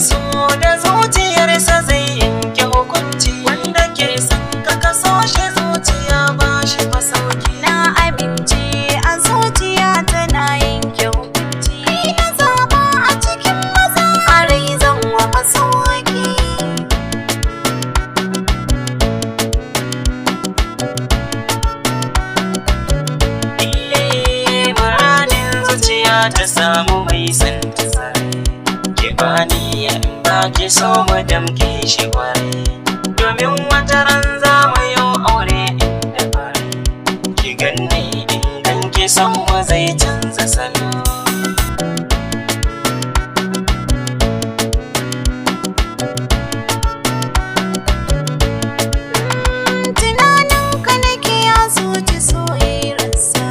so da zuciyarsa zai yanke hukunci. Wanda ke son ka kaso shi zuciya ba shi masauki. Na amince a zuciya tana yanke hukunci. Kai na zaba a cikin maza a rai zan wa masauki. Muradin zuciya ta samu mai san ta tsare. Ki bani in ba ki so mu damke shi kwarai. Domin wata ran za mu yi aure inda fari. Ki ganni in ki san mu zai canza salo. Tunaninka nake a zuci so irinsa.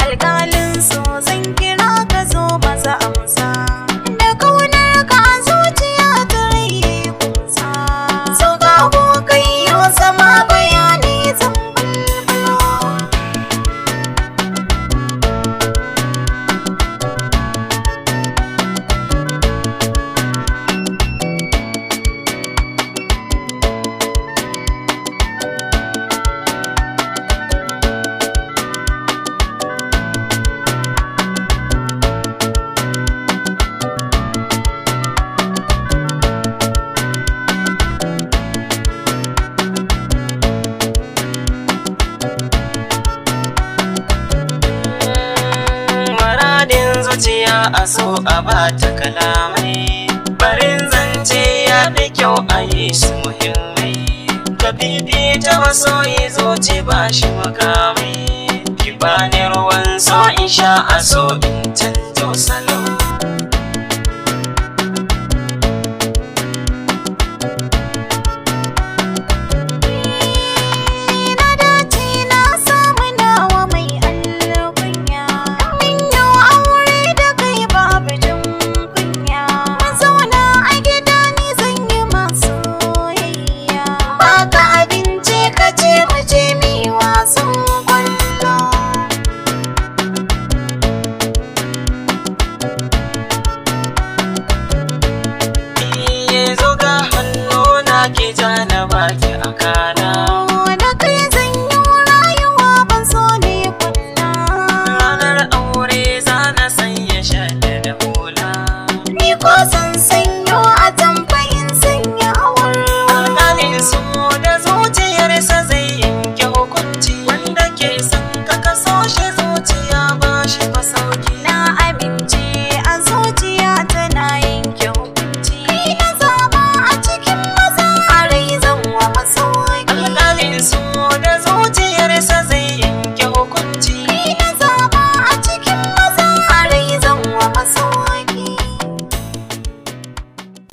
Alƙalin so zan kira ka zo maza amsa. Da kaunar ka a zuciya ta raye kunsa. So ga abokai yau zama bayani zan bulbulo. Muradin zuciya a so a bata kalamai. Barin zance ya fi kyau a yi su muhimmai. Ka fifita masoyi zuci ba shi makamai. Ki bani ruwan so in sha a so in canjo salo.